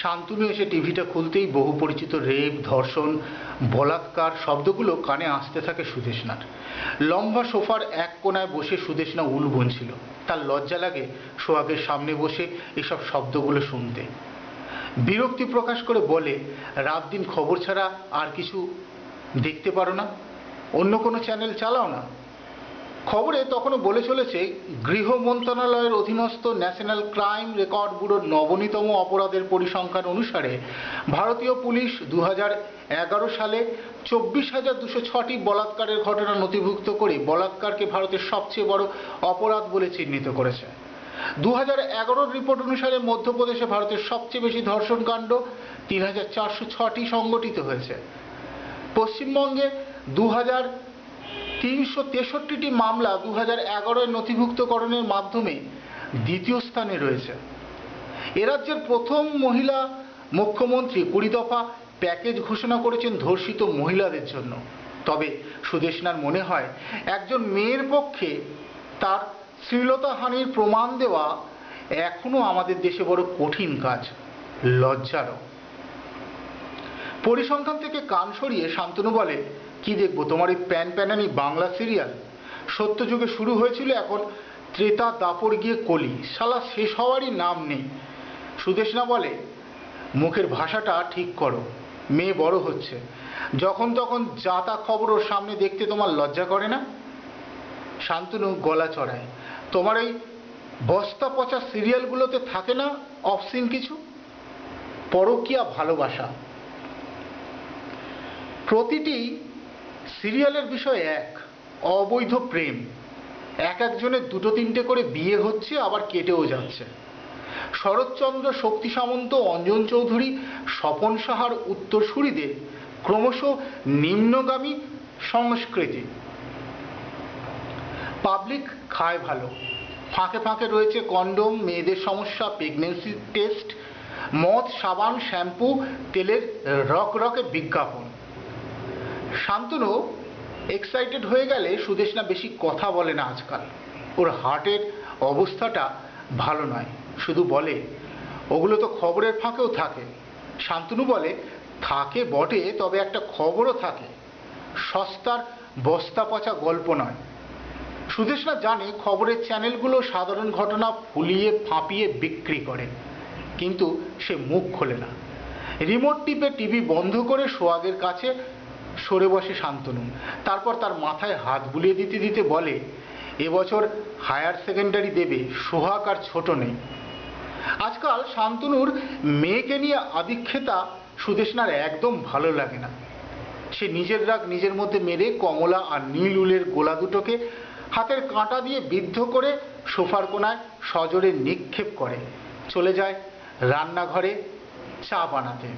শান্তনু এসে টিভিটা খুলতেই বহু পরিচিত রেপ, ধর্ষণ, বলাৎকার শব্দগুলো কানে আসতে থাকে সুদেষ্ণার। লম্বা সোফার এক কোণায় বসে সুদেষ্ণা উল বুনছিল। তার লজ্জা লাগে সোহাগের সামনে বসে এসব শব্দগুলো শুনতে। বিরক্তি প্রকাশ করে বলে, রাত দিন খবর ছাড়া আর কিছু দেখতে পারো না? অন্য কোনো চ্যানেল চালাও না? খবরে তখনও বলে চলেছে, গৃহ মন্ত্রণালয়ের অধীনস্থ ন্যাশনাল ক্রাইম রেকর্ড ব্যুরোর নবনীতম অপরাধের পরিসংখ্যান অনুসারে ভারতীয় পুলিশ 2011 সালে 24,206টি বলাৎকারের ঘটনা নথিভুক্ত করে বলাৎকারকে ভারতের সবচেয়ে বড় অপরাধ বলে চিহ্নিত করেছে। 2011 রিপোর্ট অনুসারে মধ্যপ্রদেশে ভারতের সবচেয়ে বেশি ধর্ষণকাণ্ড 3,406টি সংগঠিত হয়েছে। পশ্চিমবঙ্গে 363টি মামলা 2011 নথিভুক্তকরণের মাধ্যমে দ্বিতীয় স্থানে রয়েছে। এ রাজ্যের প্রথম মহিলা মুখ্যমন্ত্রী 20 দফা প্যাকেজ ঘোষণা করেছেন ধর্ষিত মহিলাদের জন্য। তবে সুদেষ্ণার মনে হয়, একজন মেয়ের পক্ষে তার শ্লীলতাহানির প্রমাণ দেওয়া এখনো আমাদের দেশে বড় কঠিন কাজ, লজ্জারও। পরিসংখ্যান থেকে কান সরিয়ে শান্তনু বলে, কি দেখবো তোমার এই প্যান প্যানানি বাংলা সিরিয়াল? সত্যযুগে শুরু হয়েছিল, এখন ত্রেতা দাপর গিয়ে কলি, শালা শেষ হওয়ারই নাম নেই। সুদেষ্ণা বলে, মুখের ভাষাটা ঠিক করো, মেয়ে বড় হচ্ছে, যখন তখন যা তা খবর ওর সামনে দেখতে তোমার লজ্জা করে না? শান্তনু গলা চড়ায়, তোমার এই বস্তা পচা সিরিয়ালগুলোতে থাকে না অফসিন কিছু? পরকীয়া ভালোবাসা, প্রতিটি সিরিয়ালের বিষয় এক, অবৈধ প্রেম। একজনের দুটো তিনটে করে বিয়ে হচ্ছে, আবার কেটেও যাচ্ছে। শরৎচন্দ্র, শক্তি সামন্ত, অঞ্জন চৌধুরী, স্বপন সাহার উত্তরসূরিদের ক্রমশ নিম্নগামী সংস্কৃতি। পাবলিক খায় ভালো, ফাঁকে ফাঁকে রয়েছে কন্ডোম, মেয়েদের সমস্যা, প্রেগনেন্সি টেস্ট, মদ, সাবান, শ্যাম্পু, তেলের রকরকে বিজ্ঞাপন। শান্তনু এক্সাইটেড হয়ে গেলে সুদেষ্ণা বেশি কথা বলে না আজকাল। ওর হার্টের অবস্থাটা ভালো নয়, শুধু বলে, ওগুলো তো খবরের ফাঁকেও থাকে। শান্তনু বলে, থাকে বটে, তবে একটা খবরও থাকে, সস্তার বস্তা পচা গল্প নয়। সুদেষ্ণা জানে খবরের চ্যানেলগুলো সাধারণ ঘটনা ফুলিয়ে ফাঁপিয়ে বিক্রি করে, কিন্তু সে মুখ খোলে না। রিমোট টিপে টিভি বন্ধ করে সোহাগের কাছে সরে বসে শান্তনু। তারপর তার মাথায় হাত বুলিয়ে দিতে দিতে বলে, এবছর হায়ার সেকেন্ডারি দেবে, সোহাগ আর ছোট নেই। আজকাল শান্তনুর মেয়েকে নিয়ে আদিক্ষেতা সুদেষ্ণার একদম ভালো লাগে না। সে নিজের রাগ নিজের মধ্যে মেরে কমলা আর নীল উলের গোলা দুটোকে হাতের কাঁটা দিয়ে বিদ্ধ করে সোফার কোণায় সজোরে নিক্ষেপ করে চলে যায় রান্নাঘরে চা বানাতে।